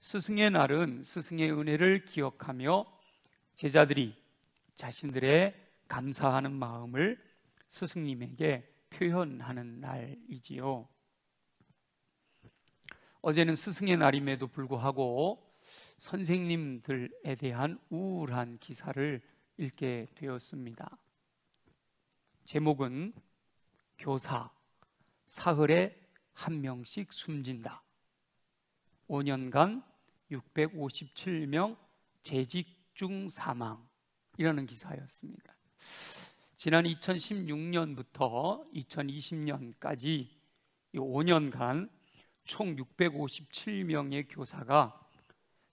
스승의 날은 스승의 은혜를 기억하며 제자들이 자신들의 감사하는 마음을 스승님에게 표현하는 날이지요. 어제는 스승의 날임에도 불구하고 선생님들에 대한 우울한 기사를 읽게 되었습니다. 제목은 교사, 사흘에 한 명씩 숨진다. 5년간 657명 재직 중 사망이라는 기사였습니다. 지난 2016년부터 2020년까지 5년간 총 657명의 교사가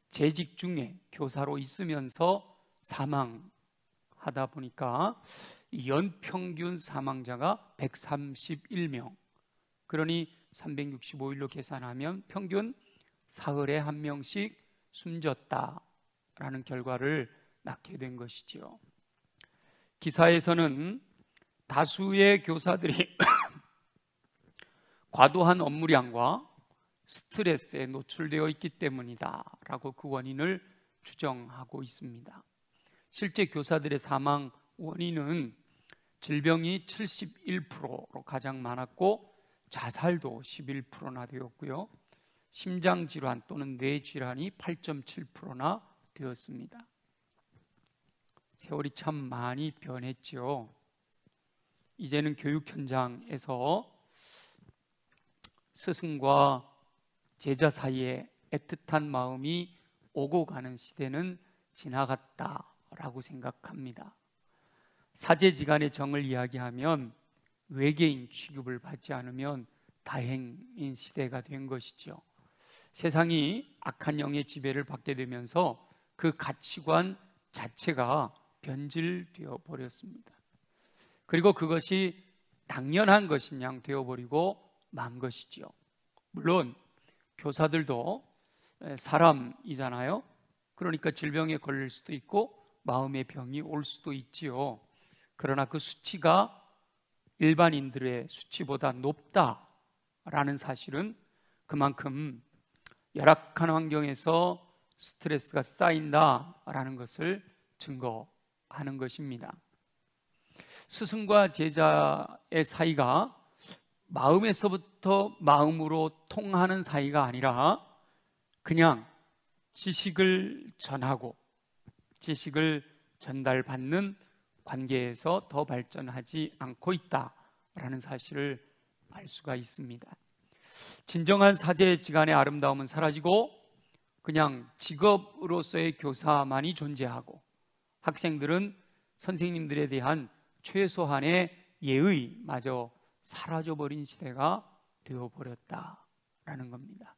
재직 중에 교사로 있으면서 사망하다 보니까 연평균 사망자가 131명, 그러니 365일로 계산하면 평균 사흘에 한 명씩 숨졌다라는 결과를 낳게 된 것이지요. 기사에서는 다수의 교사들이 과도한 업무량과 스트레스에 노출되어 있기 때문이다 라고 그 원인을 추정하고 있습니다. 실제 교사들의 사망 원인은 질병이 71%로 가장 많았고 자살도 11%나 되었고요, 심장질환 또는 뇌질환이 8.7%나 되었습니다. 세월이 참 많이 변했죠. 이제는 교육 현장에서 스승과 제자 사이에 애틋한 마음이 오고 가는 시대는 지나갔다라고 생각합니다. 사제지간의 정을 이야기하면 외계인 취급을 받지 않으면 다행인 시대가 된 것이죠. 세상이 악한 영의 지배를 받게 되면서 그 가치관 자체가 변질되어 버렸습니다. 그리고 그것이 당연한 것인 양 되어버리고 만 것이지요. 물론 교사들도 사람이잖아요. 그러니까 질병에 걸릴 수도 있고 마음의 병이 올 수도 있지요. 그러나 그 수치가 일반인들의 수치보다 높다라는 사실은 그만큼 열악한 환경에서 스트레스가 쌓인다라는 것을 증거하는 것입니다. 스승과 제자의 사이가 마음에서부터 마음으로 통하는 사이가 아니라 그냥 지식을 전하고 지식을 전달받는 관계에서 더 발전하지 않고 있다라는 사실을 알 수가 있습니다. 진정한 사제지간의 아름다움은 사라지고 그냥 직업으로서의 교사만이 존재하고 학생들은 선생님들에 대한 최소한의 예의마저 사라져버린 시대가 되어버렸다라는 겁니다.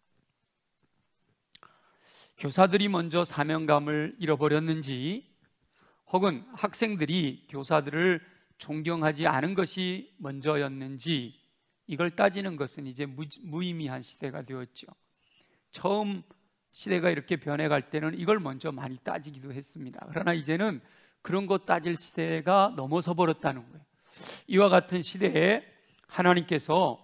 교사들이 먼저 사명감을 잃어버렸는지 혹은 학생들이 교사들을 존경하지 않은 것이 먼저였는지 이걸 따지는 것은 이제 무의미한 시대가 되었죠. 처음 시대가 이렇게 변해갈 때는 이걸 먼저 많이 따지기도 했습니다. 그러나 이제는 그런 것 따질 시대가 넘어서 버렸다는 거예요. 이와 같은 시대에 하나님께서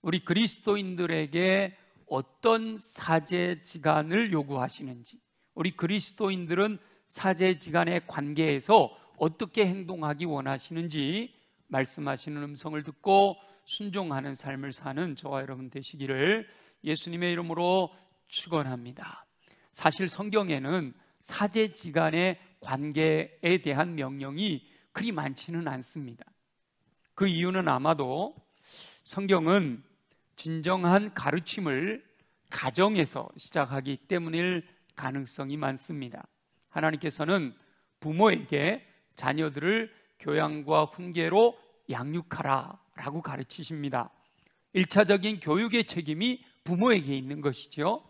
우리 그리스도인들에게 어떤 사제지간을 요구하시는지, 우리 그리스도인들은 사제지간의 관계에서 어떻게 행동하기 원하시는지 말씀하시는 음성을 듣고 순종하는 삶을 사는 저와 여러분 되시기를 예수님의 이름으로 축원합니다. 사실 성경에는 사제지간의 관계에 대한 명령이 그리 많지는 않습니다. 그 이유는 아마도 성경은 진정한 가르침을 가정에서 시작하기 때문일 가능성이 많습니다. 하나님께서는 부모에게 자녀들을 교양과 훈계로 양육하라 라고 가르치십니다. 1차적인 교육의 책임이 부모에게 있는 것이죠.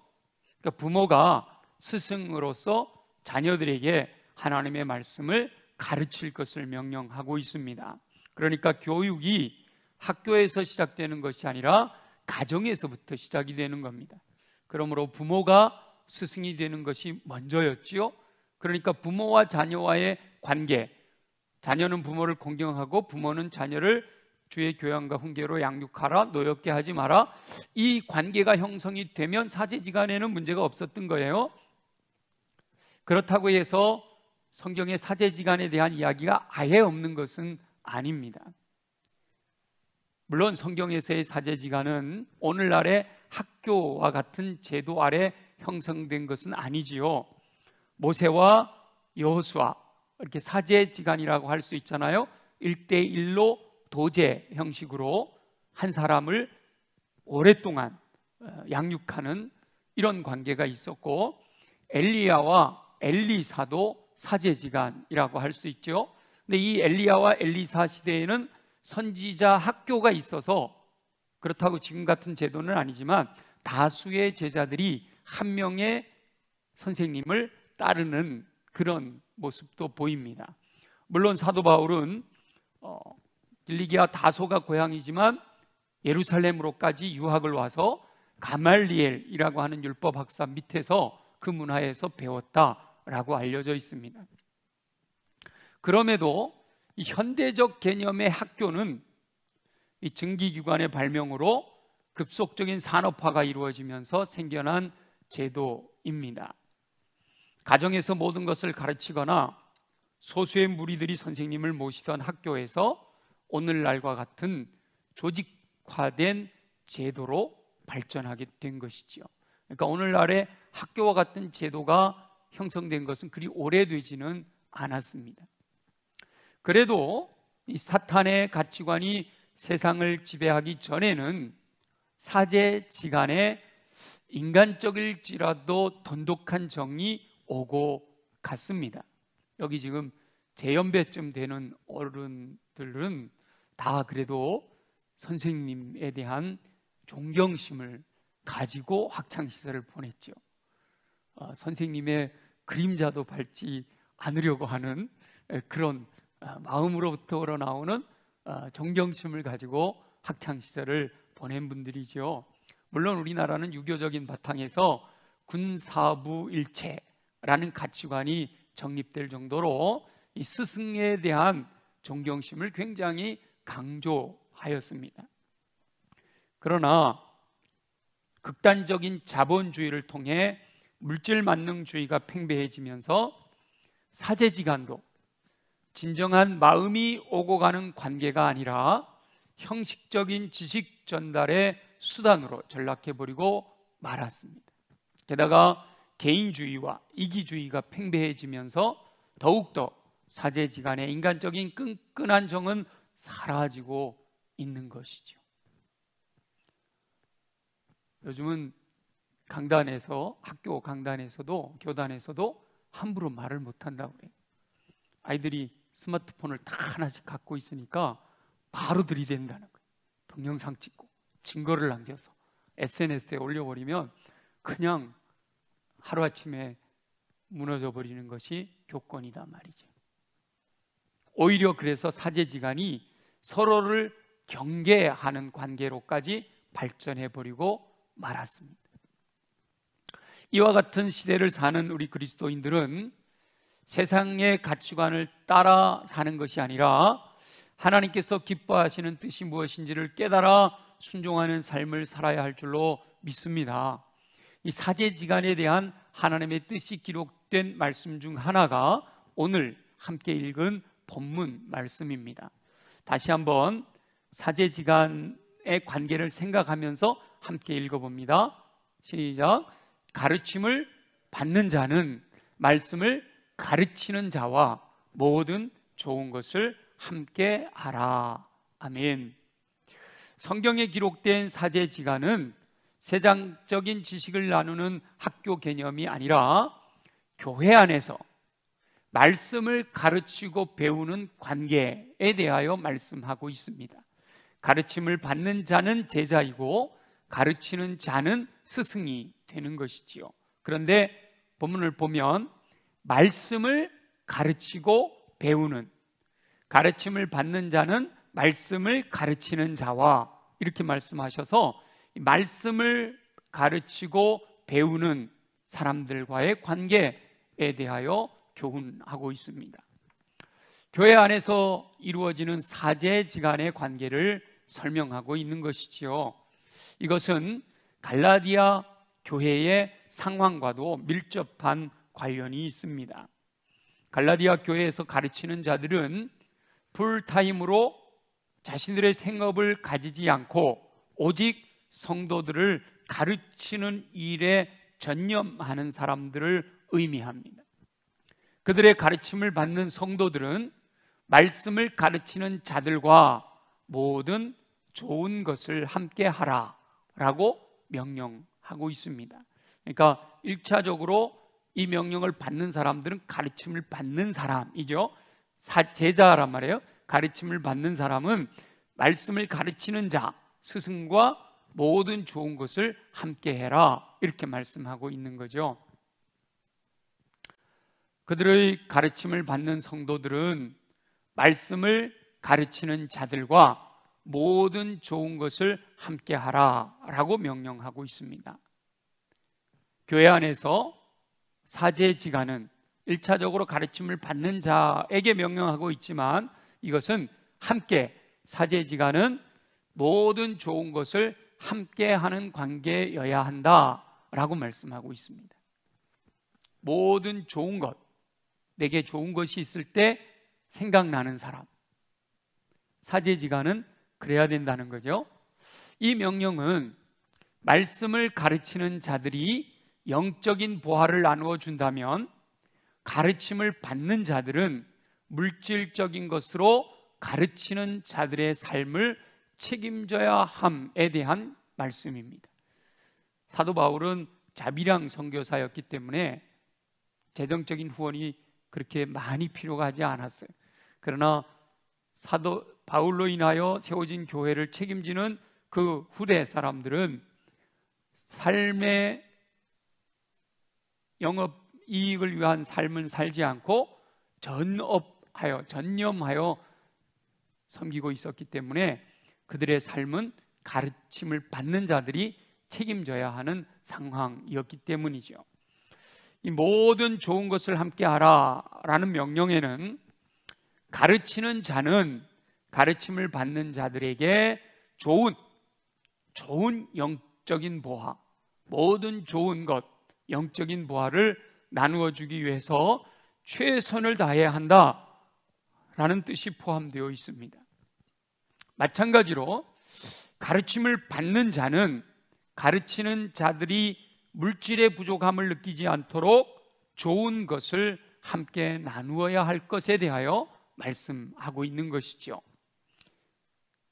그러니까 부모가 스승으로서 자녀들에게 하나님의 말씀을 가르칠 것을 명령하고 있습니다. 그러니까 교육이 학교에서 시작되는 것이 아니라 가정에서부터 시작이 되는 겁니다. 그러므로 부모가 스승이 되는 것이 먼저였지요. 그러니까 부모와 자녀와의 관계, 자녀는 부모를 공경하고 부모는 자녀를 주의 교양과 훈계로 양육하라, 노엽게 하지 마라. 이 관계가 형성이 되면 사제지간에는 문제가 없었던 거예요. 그렇다고 해서 성경의 사제지간에 대한 이야기가 아예 없는 것은 아닙니다. 물론 성경에서의 사제지간은 오늘날의 학교와 같은 제도 아래 형성된 것은 아니지요. 모세와 여호수아, 이렇게 사제지간이라고 할 수 있잖아요. 1대1로 도제 형식으로 한 사람을 오랫동안 양육하는 이런 관계가 있었고, 엘리야와 엘리사도 사제지간이라고 할 수 있죠. 근데 이 엘리야와 엘리사 시대에는 선지자 학교가 있어서, 그렇다고 지금 같은 제도는 아니지만 다수의 제자들이 한 명의 선생님을 따르는 그런 모습도 보입니다. 물론 사도 바울은 길리기아 다소가 고향이지만 예루살렘으로까지 유학을 와서 가말리엘이라고 하는 율법 학사 밑에서 그 문화에서 배웠다라고 알려져 있습니다. 그럼에도 이 현대적 개념의 학교는 이 증기기관의 발명으로 급속적인 산업화가 이루어지면서 생겨난 제도입니다. 가정에서 모든 것을 가르치거나 소수의 무리들이 선생님을 모시던 학교에서 오늘날과 같은 조직화된 제도로 발전하게 된 것이지요. 그러니까 오늘날의 학교와 같은 제도가 형성된 것은 그리 오래되지는 않았습니다. 그래도 이 사탄의 가치관이 세상을 지배하기 전에는 사제지간에 인간적일지라도 돈독한 정이 오고 갔습니다. 여기 지금 제연배쯤 되는 어른들은 다 그래도 선생님에 대한 존경심을 가지고 학창시절을 보냈죠. 선생님의 그림자도 밟지 않으려고 하는 그런 마음으로부터 우러나오는 존경심을 가지고 학창시절을 보낸 분들이죠. 물론 우리나라는 유교적인 바탕에서 군사부일체라는 가치관이 정립될 정도로 이 스승에 대한 존경심을 굉장히 강조하였습니다. 그러나 극단적인 자본주의를 통해 물질 만능주의가 팽배해지면서 사제지간도 진정한 마음이 오고 가는 관계가 아니라 형식적인 지식 전달의 수단으로 전락해버리고 말았습니다. 게다가 개인주의와 이기주의가 팽배해지면서 더욱더 사제지간의 인간적인 끈끈한 정은 사라지고 있는 것이죠. 요즘은 강단에서, 학교 강단에서도, 교단에서도 함부로 말을 못한다고 그래요. 아이들이 스마트폰을 다 하나씩 갖고 있으니까 바로 들이댄다는 거예요. 동영상 찍고 증거를 남겨서 SNS에 올려버리면 그냥 하루아침에 무너져 버리는 것이 교권이다 말이죠. 오히려 그래서 사제지간이 서로를 경계하는 관계로까지 발전해버리고 말았습니다. 이와 같은 시대를 사는 우리 그리스도인들은 세상의 가치관을 따라 사는 것이 아니라 하나님께서 기뻐하시는 뜻이 무엇인지를 깨달아 순종하는 삶을 살아야 할 줄로 믿습니다. 이 사제지간에 대한 하나님의 뜻이 기록된 말씀 중 하나가 오늘 함께 읽은 본문 말씀입니다. 다시 한번 사제지간의 관계를 생각하면서 함께 읽어봅니다. 시작. 가르침을 받는 자는 말씀을 가르치는 자와 모든 좋은 것을 함께 하라. 아멘. 성경에 기록된 사제지간은 세상적인 지식을 나누는 학교 개념이 아니라 교회 안에서 말씀을 가르치고 배우는 관계에 대하여 말씀하고 있습니다. 가르침을 받는 자는 제자이고 가르치는 자는 스승이 되는 것이지요. 그런데 본문을 보면 말씀을 가르치고 배우는, 가르침을 받는 자는 말씀을 가르치는 자와 이렇게 말씀하셔서 말씀을 가르치고 배우는 사람들과의 관계에 대하여 교훈하고 있습니다. 교회 안에서 이루어지는 사제지간의 관계를 설명하고 있는 것이지요. 이것은 갈라디아 교회의 상황과도 밀접한 관련이 있습니다. 갈라디아 교회에서 가르치는 자들은 풀타임으로 자신들의 생업을 가지지 않고 오직 성도들을 가르치는 일에 전념하는 사람들을 의미합니다. 그들의 가르침을 받는 성도들은 말씀을 가르치는 자들과 모든 좋은 것을 함께 하라라고 명령하고 있습니다. 그러니까 1차적으로 이 명령을 받는 사람들은 가르침을 받는 사람이죠. 제자란 말이에요. 가르침을 받는 사람은 말씀을 가르치는 자, 스승과 모든 좋은 것을 함께 해라, 이렇게 말씀하고 있는 거죠. 그들의 가르침을 받는 성도들은 말씀을 가르치는 자들과 모든 좋은 것을 함께 하라라고 명령하고 있습니다. 교회 안에서 사제지간은 1차적으로 가르침을 받는 자에게 명령하고 있지만, 이것은 함께, 사제지간은 모든 좋은 것을 함께 하는 관계여야 한다라고 말씀하고 있습니다. 모든 좋은 것, 내게 좋은 것이 있을 때 생각나는 사람, 사제지간은 그래야 된다는 거죠. 이 명령은 말씀을 가르치는 자들이 영적인 보화를 나누어 준다면, 가르침을 받는 자들은 물질적인 것으로 가르치는 자들의 삶을 책임져야 함에 대한 말씀입니다. 사도 바울은 자비량 선교사였기 때문에 재정적인 후원이 그렇게 많이 필요가 하지 않았어요. 그러나 사도 바울로 인하여 세워진 교회를 책임지는 그 후대 사람들은 삶의 영업 이익을 위한 삶을 살지 않고 전념하여 섬기고 있었기 때문에 그들의 삶은 가르침을 받는 자들이 책임져야 하는 상황이었기 때문이죠. 이 모든 좋은 것을 함께 하라라는 명령에는 가르치는 자는 가르침을 받는 자들에게 좋은 영적인 보화, 모든 좋은 것, 영적인 보화를 나누어 주기 위해서 최선을 다해야 한다라는 뜻이 포함되어 있습니다. 마찬가지로 가르침을 받는 자는 가르치는 자들이 물질의 부족함을 느끼지 않도록 좋은 것을 함께 나누어야 할 것에 대하여 말씀하고 있는 것이죠.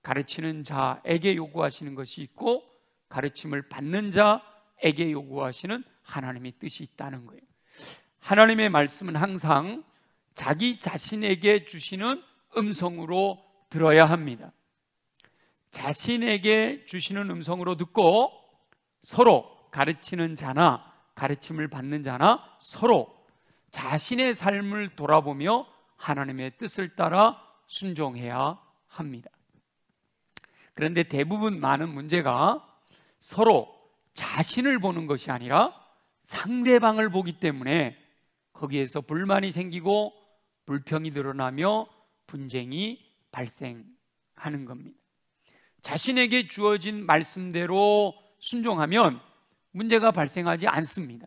가르치는 자에게 요구하시는 것이 있고, 가르침을 받는 자에게 요구하시는 하나님의 뜻이 있다는 거예요. 하나님의 말씀은 항상 자기 자신에게 주시는 음성으로 들어야 합니다. 자신에게 주시는 음성으로 듣고, 서로 가르치는 자나 가르침을 받는 자나 서로 자신의 삶을 돌아보며 하나님의 뜻을 따라 순종해야 합니다. 그런데 대부분 많은 문제가 서로 자신을 보는 것이 아니라 상대방을 보기 때문에 거기에서 불만이 생기고 불평이 드러나며 분쟁이 발생하는 겁니다. 자신에게 주어진 말씀대로 순종하면 문제가 발생하지 않습니다.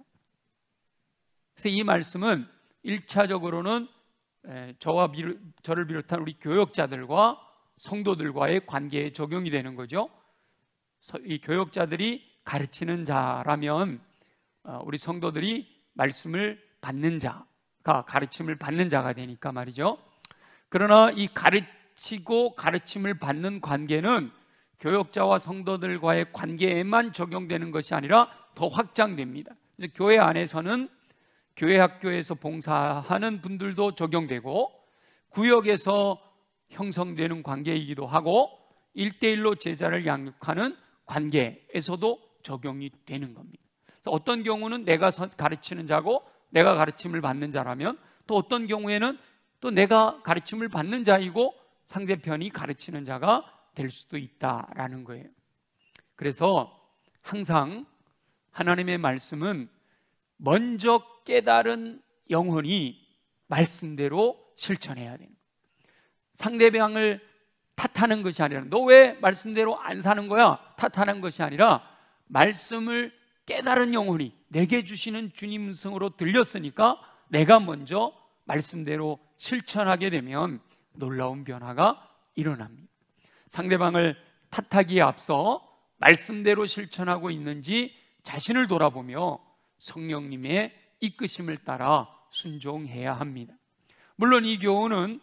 그래서 이 말씀은 1차적으로는 저를 비롯한 우리 교역자들과 성도들과의 관계에 적용이 되는 거죠. 이 교역자들이 가르치는 자라면 우리 성도들이 말씀을 받는 자가 가르침을 받는 자가 되니까 말이죠. 그러나 이 가르치고 가르침을 받는 관계는 교역자와 성도들과의 관계에만 적용되는 것이 아니라 더 확장됩니다. 그래서 교회 안에서는 교회 학교에서 봉사하는 분들도 적용되고, 구역에서 형성되는 관계이기도 하고, 1대1로 제자를 양육하는 관계에서도 적용이 되는 겁니다. 그래서 어떤 경우는 내가 가르치는 자고 내가 가르침을 받는 자라면, 또 어떤 경우에는 또 내가 가르침을 받는 자이고 상대편이 가르치는 자가 될 수도 있다라는 거예요. 그래서 항상 하나님의 말씀은 먼저 깨달은 영혼이 말씀대로 실천해야 되는 거예요. 상대방을 탓하는 것이 아니라, 너 왜 말씀대로 안 사는 거야? 탓하는 것이 아니라, 말씀을 깨달은 영혼이 내게 주시는 주님 음성으로 들렸으니까 내가 먼저 말씀대로 실천하게 되면 놀라운 변화가 일어납니다. 상대방을 탓하기에 앞서 말씀대로 실천하고 있는지 자신을 돌아보며 성령님의 이끄심을 따라 순종해야 합니다. 물론 이 교훈은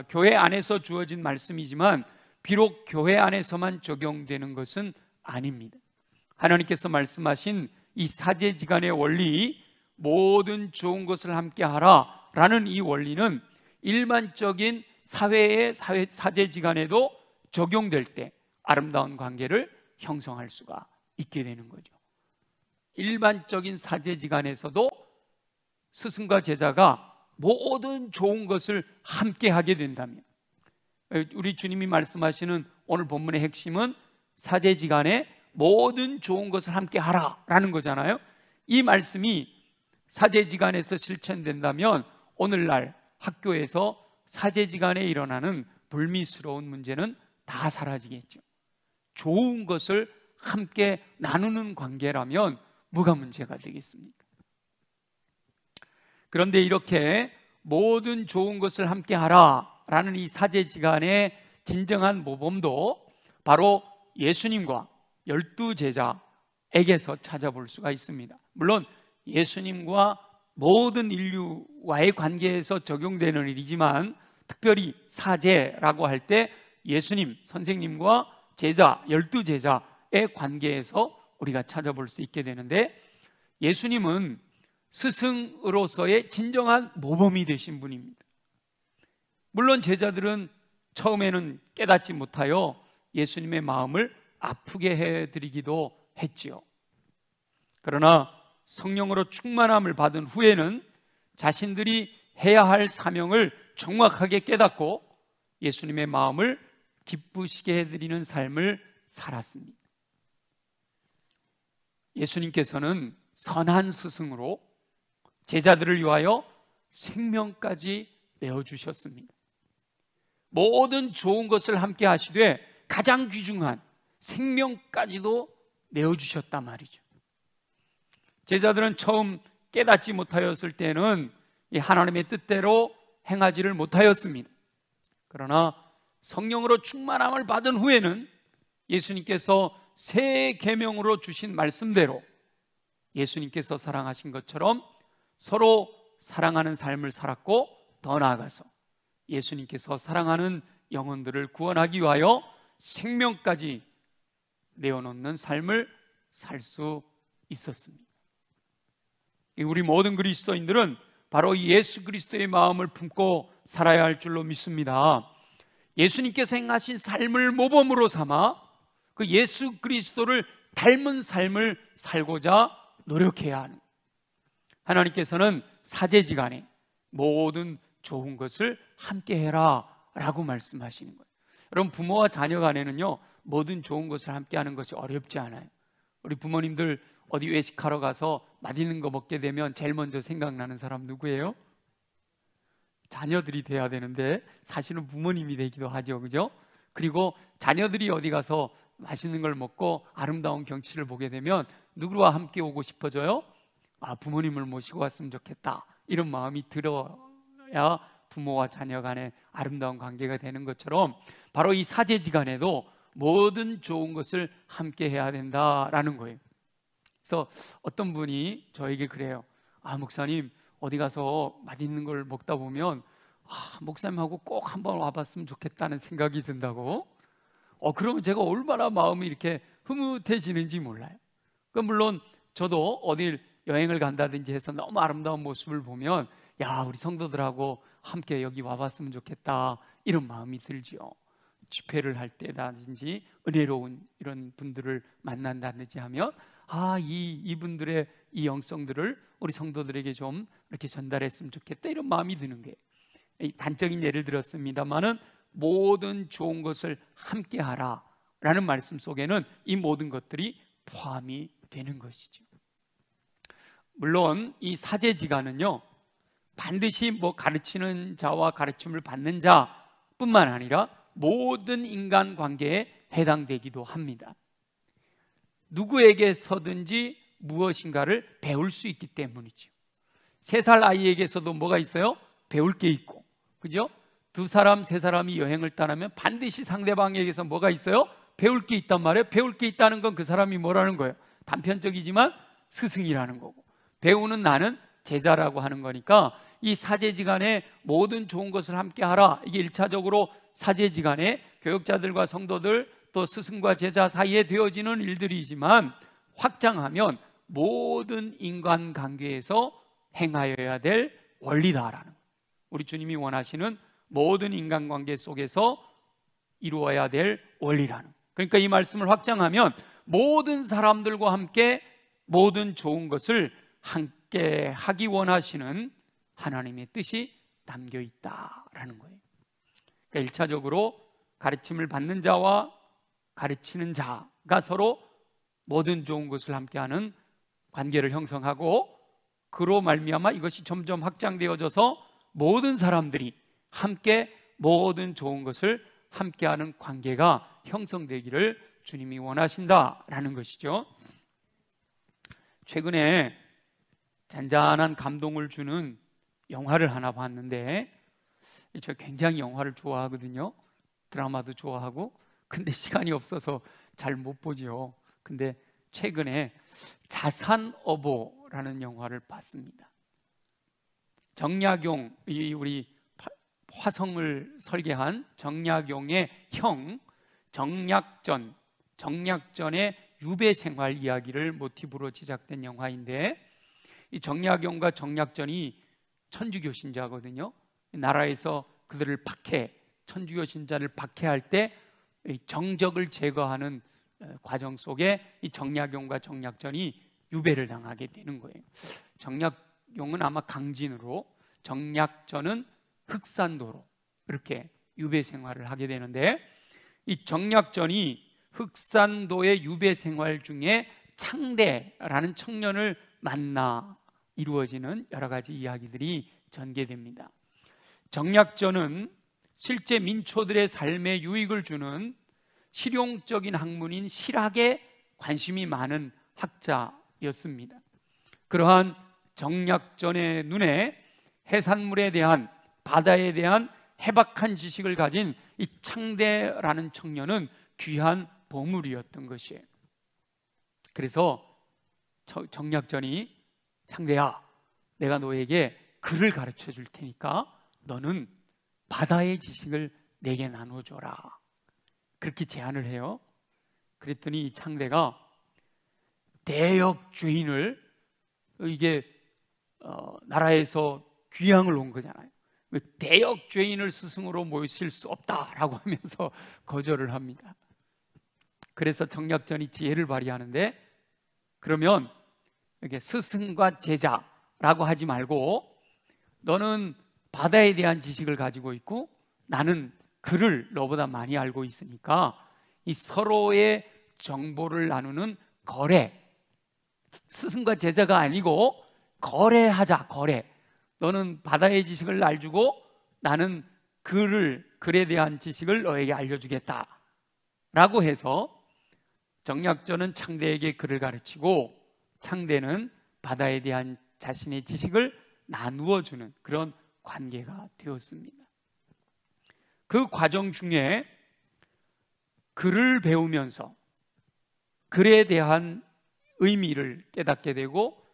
교회 안에서 주어진 말씀이지만 비록 교회 안에서만 적용되는 것은 아닙니다. 하나님께서 말씀하신 이 사제지간의 원리, 모든 좋은 것을 함께 하라 라는 이 원리는 일반적인 사회의 사제지간에도 적용될 때 아름다운 관계를 형성할 수가 있게 되는 거죠. 일반적인 사제지간에서도 스승과 제자가 모든 좋은 것을 함께 하게 된다면, 우리 주님이 말씀하시는 오늘 본문의 핵심은 사제지간에 모든 좋은 것을 함께 하라 라는 거잖아요. 이 말씀이 사제지간에서 실천된다면 오늘날 학교에서 사제지간에 일어나는 불미스러운 문제는 다 사라지겠죠. 좋은 것을 함께 나누는 관계라면 뭐가 문제가 되겠습니까? 그런데 이렇게 모든 좋은 것을 함께 하라 라는 이 사제지간의 진정한 모범도 바로 예수님과 12 제자에게서 찾아볼 수가 있습니다. 물론 예수님과 모든 인류와의 관계에서 적용되는 일이지만 특별히 사제라고 할 때 예수님, 선생님과 제자, 12 제자의 관계에서 우리가 찾아볼 수 있게 되는데, 예수님은 스승으로서의 진정한 모범이 되신 분입니다. 물론 제자들은 처음에는 깨닫지 못하여 예수님의 마음을 아프게 해드리기도 했지요. 그러나 성령으로 충만함을 받은 후에는 자신들이 해야 할 사명을 정확하게 깨닫고 예수님의 마음을 기쁘시게 해드리는 삶을 살았습니다. 예수님께서는 선한 스승으로 제자들을 위하여 생명까지 내어주셨습니다. 모든 좋은 것을 함께 하시되 가장 귀중한 생명까지도 내어주셨단 말이죠. 제자들은 처음 깨닫지 못하였을 때는 하나님의 뜻대로 행하지를 못하였습니다. 그러나 성령으로 충만함을 받은 후에는 예수님께서 새 계명으로 주신 말씀대로 예수님께서 사랑하신 것처럼 서로 사랑하는 삶을 살았고, 더 나아가서 예수님께서 사랑하는 영혼들을 구원하기 위하여 생명까지 내어놓는 삶을 살 수 있었습니다. 우리 모든 그리스도인들은 바로 이 예수 그리스도의 마음을 품고 살아야 할 줄로 믿습니다. 예수님께서 행하신 삶을 모범으로 삼아 그 예수 그리스도를 닮은 삶을 살고자 노력해야 하는, 하나님께서는 사제지간에 모든 좋은 것을 함께 해라 라고 말씀하시는 거예요. 여러분, 부모와 자녀 간에는요, 모든 좋은 것을 함께 하는 것이 어렵지 않아요. 우리 부모님들 어디 외식하러 가서 맛있는 거 먹게 되면 제일 먼저 생각나는 사람 누구예요? 자녀들이 돼야 되는데 사실은 부모님이 되기도 하죠, 그죠? 그리고 자녀들이 어디 가서 맛있는 걸 먹고 아름다운 경치를 보게 되면 누구와 함께 오고 싶어져요? 부모님을 모시고 왔으면 좋겠다, 이런 마음이 들어야 부모와 자녀 간에 아름다운 관계가 되는 것처럼 바로 이 사제지간에도 모든 좋은 것을 함께 해야 된다라는 거예요. 그래서 어떤 분이 저에게 그래요. 목사님, 어디 가서 맛있는 걸 먹다 보면 목사님하고 꼭 한번 와봤으면 좋겠다는 생각이 든다고. 그러면 제가 얼마나 마음이 이렇게 흐뭇해지는지 몰라요. 물론 저도 어딜 여행을 간다든지 해서 너무 아름다운 모습을 보면 우리 성도들하고 함께 여기 와봤으면 좋겠다, 이런 마음이 들지요. 집회를 할 때라든지 은혜로운 이런 분들을 만난다든지 하면 이분들의 이 영성들을 우리 성도들에게 좀 이렇게 전달했으면 좋겠다, 이런 마음이 드는 거예요. 단적인 예를 들었습니다만은 모든 좋은 것을 함께 하라 라는 말씀 속에는 이 모든 것들이 포함이 되는 것이죠. 물론 이 사제지간은요, 반드시 가르치는 자와 가르침을 받는 자 뿐만 아니라 모든 인간관계에 해당되기도 합니다. 누구에게서든지 무엇인가를 배울 수 있기 때문이죠. 3살 아이에게서도 뭐가 있어요? 배울 게 있고, 그죠? 2사람, 3사람이 여행을 떠나면 반드시 상대방에게서 뭐가 있어요? 배울 게 있단 말이에요. 배울 게 있다는 건 그 사람이 뭐라는 거예요? 단편적이지만 스승이라는 거고, 배우는 나는 제자라고 하는 거니까 이 사제지간에 모든 좋은 것을 함께 하라. 이게 1차적으로 사제지간에 교역자들과 성도들 또 스승과 제자 사이에 되어지는 일들이지만, 확장하면 모든 인간관계에서 행하여야 될 원리다라는 거예요. 우리 주님이 원하시는 모든 인간관계 속에서 이루어야 될 원리라는 거예요. 그러니까 이 말씀을 확장하면 모든 사람들과 함께 모든 좋은 것을 함께 하기 원하시는 하나님의 뜻이 담겨 있다라는 거예요. 그러니까 1차적으로 가르침을 받는 자와 가르치는 자가 서로 모든 좋은 것을 함께하는 관계를 형성하고, 그로 말미암아 이것이 점점 확장되어져서 모든 사람들이 함께 모든 좋은 것을 함께하는 관계가 형성되기를 주님이 원하신다라는 것이죠. 최근에 잔잔한 감동을 주는 영화를 하나 봤는데, 저 굉장히 영화를 좋아하거든요. 드라마도 좋아하고. 근데 시간이 없어서 잘 못 보죠. 근데 최근에 자산어보라는 영화를 봤습니다. 정약용, 우리 화성을 설계한 정약용의 형 정약전의 유배 생활 이야기를 모티브로 제작된 영화인데, 이 정약용과 정약전이 천주교 신자거든요. 나라에서 그들을 천주교 신자를 박해할 때 정적을 제거하는 과정 속에 이 정약용과 정약전이 유배를 당하게 되는 거예요. 정약용은 아마 강진으로, 정약전은 흑산도로 이렇게 유배 생활을 하게 되는데, 이 정약전이 흑산도의 유배 생활 중에 창대라는 청년을 만나 이루어지는 여러 가지 이야기들이 전개됩니다. 정약전은 실제 민초들의 삶에 유익을 주는 실용적인 학문인 실학에 관심이 많은 학자였습니다. 그러한 정약전의 눈에 해산물에 대한, 바다에 대한 해박한 지식을 가진 이 창대라는 청년은 귀한 보물이었던 것이에요. 그래서 정약전이, 창대야, 내가 너에게 글을 가르쳐 줄 테니까 너는 바다의 지식을 내게 나눠줘라, 그렇게 제안을 해요. 그랬더니 이 창대가 대역 죄인을, 이게 나라에서 귀양을 온 거잖아요. 대역 죄인을 스승으로 모실 수 없다라고 하면서 거절을 합니다. 그래서 정약전이 지혜를 발휘하는데, 그러면 이렇게 스승과 제자라고 하지 말고 너는 바다에 대한 지식을 가지고 있고 나는 글을 너보다 많이 알고 있으니까 이 서로의 정보를 나누는 거래, 스승과 제자가 아니고 거래하자, 거래. 너는 바다의 지식을 날 주고 나는 글에 대한 지식을 너에게 알려주겠다 라고 해서 정약전은 창대에게 글을 가르치고 창대는 바다에 대한 자신의 지식을 나누어 주는 그런 관계가 되었습니다. 그 과정 중에 글을 배우면서 글에 대한 의미를 깨닫게 되고,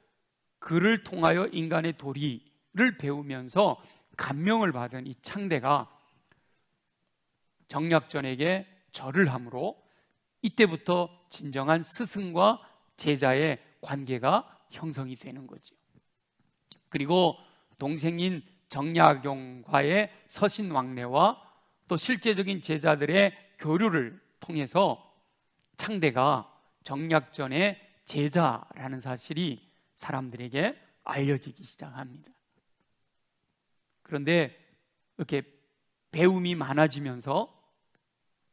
글을 통하여 인간의 도리를 배우면서 감명을 받은 이 창대가 정약전에게 절을 함으로 이때부터 진정한 스승과 제자의 관계가 형성이 되는 거죠. 그리고 동생인 정약용과의 서신왕래와 또 실제적인 제자들의 교류를 통해서 창대가 정약전의 제자라는 사실이 사람들에게 알려지기 시작합니다. 그런데 이렇게 배움이 많아지면서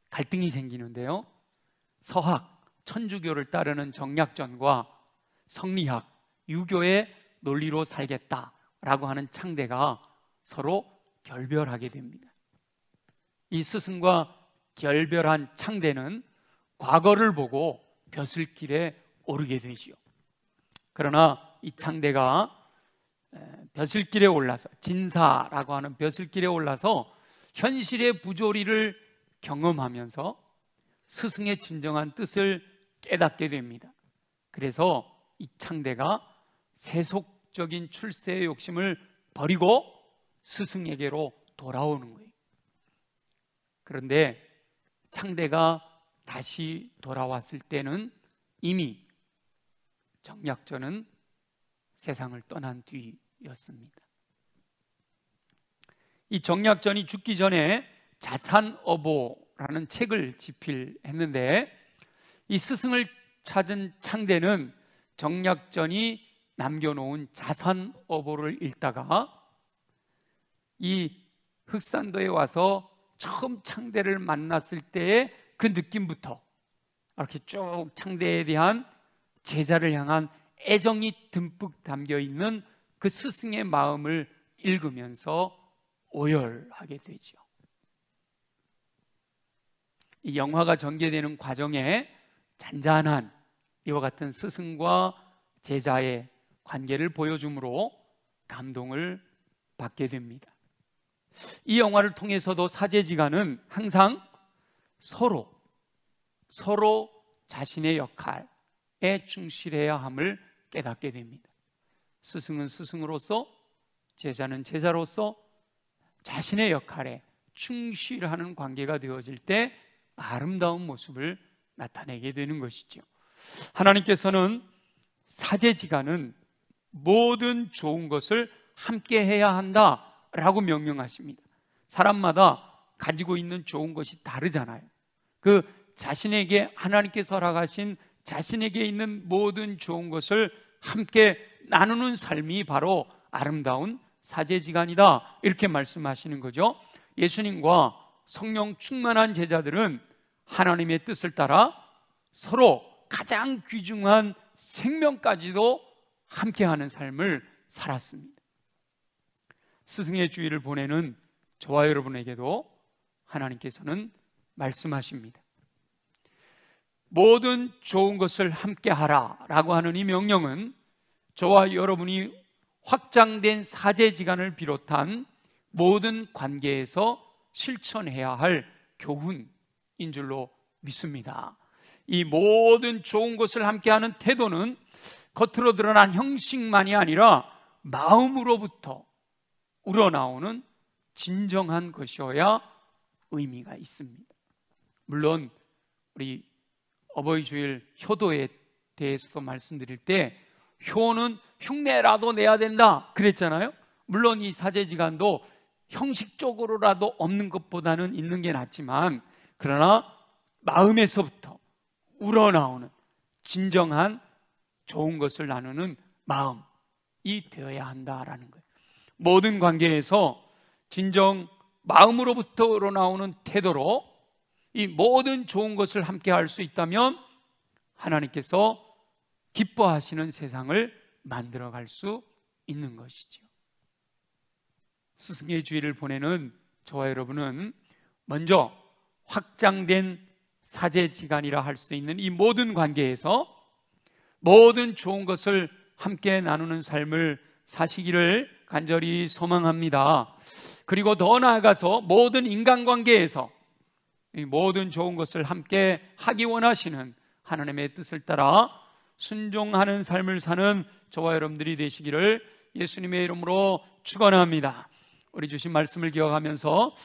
갈등이 생기는데요. 서학, 천주교를 따르는 정약전과 성리학, 유교의 논리로 살겠다라고 하는 창대가 서로 결별하게 됩니다. 이 스승과 결별한 창대는 과거를 보고 벼슬길에 오르게 되지요. 그러나 이 창대가 벼슬길에 올라서, 진사라고 하는 벼슬길에 올라서 현실의 부조리를 경험하면서 스승의 진정한 뜻을 깨닫게 됩니다. 그래서 이 창대가 세속적인 출세의 욕심을 버리고 스승에게로 돌아오는 거예요. 그런데 창대가 다시 돌아왔을 때는 이미 정약전은 세상을 떠난 뒤였습니다. 이 정약전이 죽기 전에 자산어보라는 책을 집필했는데, 이 스승을 찾은 창대는 정약전이 남겨놓은 자산어보를 읽다가 이 흑산도에 와서 처음 창대를 만났을 때의 그 느낌부터 이렇게 쭉 창대에 대한 제자를 향한 애정이 듬뿍 담겨있는 그 스승의 마음을 읽으면서 오열하게 되죠. 이 영화가 전개되는 과정에 잔잔한 이와 같은 스승과 제자의 관계를 보여주므로 감동을 받게 됩니다. 이 영화를 통해서도 사제지간은 항상 서로 자신의 역할에 충실해야 함을 깨닫게 됩니다. 스승은 스승으로서, 제자는 제자로서 자신의 역할에 충실하는 관계가 되어질 때 아름다운 모습을 나타내게 되는 것이죠. 하나님께서는 사제지간은 모든 좋은 것을 함께 해야 한다라고 명령하십니다. 사람마다 가지고 있는 좋은 것이 다르잖아요. 그 자신에게 하나님께서 허락하신 자신에게 있는 모든 좋은 것을 함께 나누는 삶이 바로 아름다운 사제지간이다, 이렇게 말씀하시는 거죠. 예수님과 성령 충만한 제자들은 하나님의 뜻을 따라 서로 가장 귀중한 생명까지도 함께하는 삶을 살았습니다. 스승의 주의를 보내는 저와 여러분에게도 하나님께서는 말씀하십니다. 모든 좋은 것을 함께하라 라고 하는 이 명령은 저와 여러분이 확장된 사제지간을 비롯한 모든 관계에서 실천해야 할 교훈인 줄로 믿습니다. 이 모든 좋은 것을 함께하는 태도는 겉으로 드러난 형식만이 아니라 마음으로부터 우러나오는 진정한 것이어야 의미가 있습니다. 물론 우리 어버이 주일 효도에 대해서도 말씀드릴 때 효는 흉내라도 내야 된다 그랬잖아요. 물론 이 사제지간도 형식적으로라도 없는 것보다는 있는 게 낫지만, 그러나 마음에서부터 우러나오는 진정한 좋은 것을 나누는 마음이 되어야 한다라는 거예요. 모든 관계에서 진정 마음으로부터 우러나오는 태도로 이 모든 좋은 것을 함께 할 수 있다면 하나님께서 기뻐하시는 세상을 만들어갈 수 있는 것이죠. 스승의 주의를 보내는 저와 여러분은 먼저 확장된 사제지간이라 할 수 있는 이 모든 관계에서 모든 좋은 것을 함께 나누는 삶을 사시기를 간절히 소망합니다. 그리고 더 나아가서 모든 인간관계에서 이 모든 좋은 것을 함께 하기 원하시는 하나님의 뜻을 따라 순종하는 삶을 사는 저와 여러분들이 되시기를 예수님의 이름으로 축원합니다. 우리 주신 말씀을 기억하면서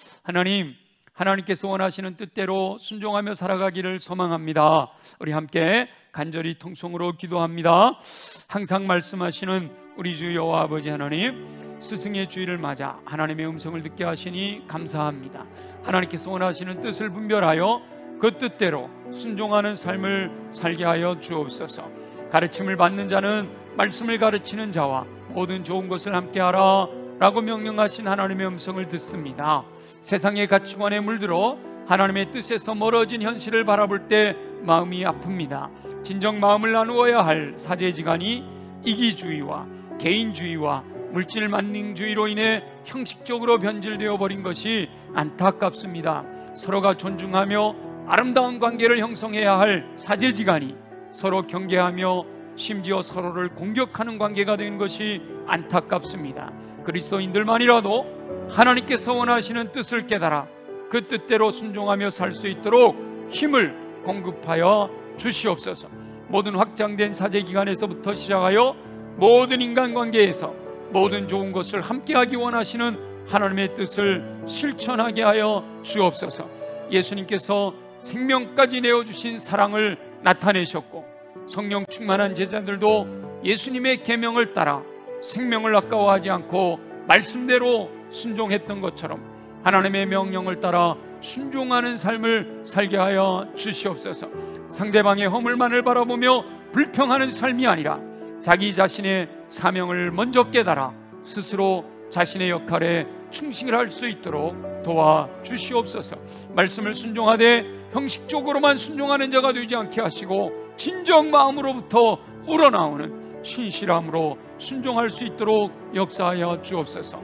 하나님께서 원하시는 뜻대로 순종하며 살아가기를 소망합니다. 우리 함께 간절히 통성으로 기도합니다. 항상 말씀하시는 우리 주 여호와 아버지 하나님, 스승의 주의를 맞아 하나님의 음성을 듣게 하시니 감사합니다. 하나님께서 원하시는 뜻을 분별하여 그 뜻대로 순종하는 삶을 살게 하여 주옵소서. 가르침을 받는 자는 말씀을 가르치는 자와 모든 좋은 것을 함께하라 라고 명령하신 하나님의 음성을 듣습니다. 세상의 가치관에 물들어 하나님의 뜻에서 멀어진 현실을 바라볼 때 마음이 아픕니다. 진정 마음을 나누어야 할 사제지간이 이기주의와 개인주의와 물질 만능주의로 인해 형식적으로 변질되어 버린 것이 안타깝습니다. 서로가 존중하며 아름다운 관계를 형성해야 할 사제지간이 서로 경계하며 심지어 서로를 공격하는 관계가 된 것이 안타깝습니다. 그리스도인들만이라도 하나님께서 원하시는 뜻을 깨달아 그 뜻대로 순종하며 살 수 있도록 힘을 공급하여 주시옵소서. 모든 확장된 사제기관에서부터 시작하여 모든 인간관계에서 모든 좋은 것을 함께하기 원하시는 하나님의 뜻을 실천하게 하여 주옵소서. 예수님께서 생명까지 내어주신 사랑을 나타내셨고 성령 충만한 제자들도 예수님의 계명을 따라 생명을 아까워하지 않고 말씀대로 순종했던 것처럼 하나님의 명령을 따라 순종하는 삶을 살게 하여 주시옵소서. 상대방의 허물만을 바라보며 불평하는 삶이 아니라 자기 자신의 사명을 먼저 깨달아 스스로 자신의 역할에 충실할 수 있도록 도와주시옵소서. 말씀을 순종하되 형식적으로만 순종하는 자가 되지 않게 하시고 진정 마음으로부터 우러나오는 신실함으로 순종할 수 있도록 역사하여 주옵소서.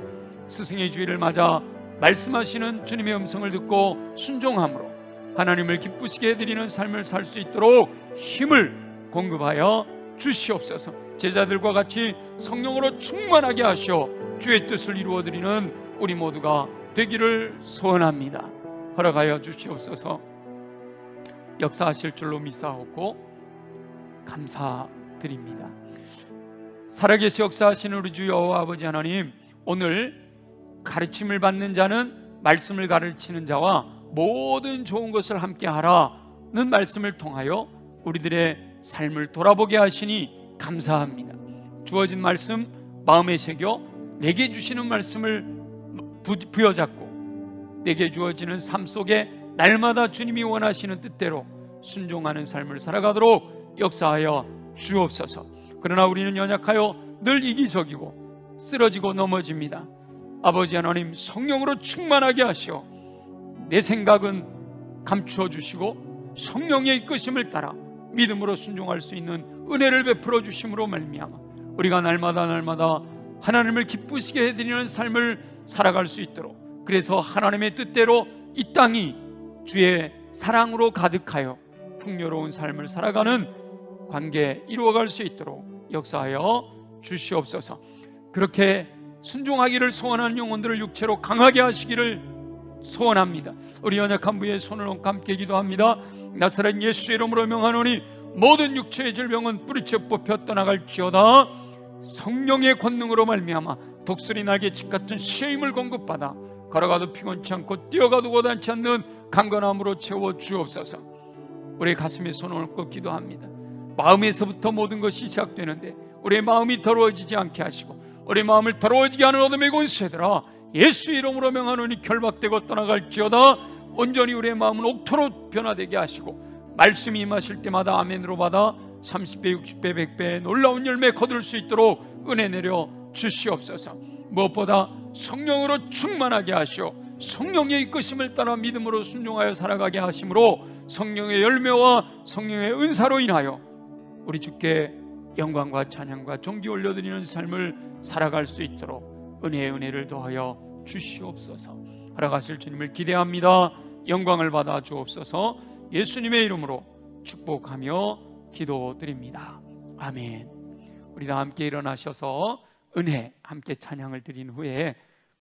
스승의 주일을 맞아 말씀하시는 주님의 음성을 듣고 순종함으로 하나님을 기쁘시게 해드리는 삶을 살 수 있도록 힘을 공급하여 주시옵소서. 제자들과 같이 성령으로 충만하게 하시어 주의 뜻을 이루어드리는 우리 모두가 되기를 소원합니다. 허락하여 주시옵소서. 역사하실 줄로 믿사옵고 감사드립니다. 살아계시 역사하시는 우리 주 여호와 아버지 하나님, 오늘 가르침을 받는 자는 말씀을 가르치는 자와 모든 좋은 것을 함께 하라는 말씀을 통하여 우리들의 삶을 돌아보게 하시니 감사합니다. 주어진 말씀 마음에 새겨 내게 주시는 말씀을 부여잡고 내게 주어지는 삶 속에 날마다 주님이 원하시는 뜻대로 순종하는 삶을 살아가도록 역사하여 주옵소서. 그러나 우리는 연약하여 늘 이기적이고 쓰러지고 넘어집니다. 아버지 하나님, 성령으로 충만하게 하시어 내 생각은 감추어 주시고 성령의 이끄심을 따라 믿음으로 순종할 수 있는 은혜를 베풀어 주심으로 말미암아 우리가 날마다 하나님을 기쁘시게 해드리는 삶을 살아갈 수 있도록, 그래서 하나님의 뜻대로 이 땅이 주의 사랑으로 가득하여 풍요로운 삶을 살아가는 관계 이루어갈 수 있도록 역사하여 주시옵소서. 그렇게 순종하기를 소원하는 영혼들을 육체로 강하게 하시기를 소원합니다. 우리 연약한 부의 손을 얹고 함께 기도합니다. 나사렛 예수의 이름으로 명하노니 모든 육체의 질병은 뿌리째 뽑혀 떠나갈지어다. 성령의 권능으로 말미암아 독수리 날개짓 같은 시의 힘을 공급받아 걸어가도 피곤치 않고 뛰어가도 고단치 않는 강건함으로 채워 주옵소서. 우리 가슴에 손을 얹고 기도합니다. 마음에서부터 모든 것이 시작되는데 우리의 마음이 더러워지지 않게 하시고 우리 마음을 더러워지게 하는 어둠의 권세들아, 예수 이름으로 명하노니 결박되고 떠나갈지어다. 온전히 우리의 마음은 옥토로 변화되게 하시고 말씀이 임하실 때마다 아멘으로 받아 30배 60배 100배의 놀라운 열매 거둘 수 있도록 은혜 내려 주시옵소서. 무엇보다 성령으로 충만하게 하시어 성령의 이끄심을 따라 믿음으로 순종하여 살아가게 하심으로 성령의 열매와 성령의 은사로 인하여 우리 주께 영광과 찬양과 존귀 올려드리는 삶을 살아갈 수 있도록 은혜를 더하여 주시옵소서. 살아가실 주님을 기대합니다. 영광을 받아 주옵소서. 예수님의 이름으로 축복하며 기도드립니다. 아멘. 우리 다 함께 일어나셔서 은혜 함께 찬양을 드린 후에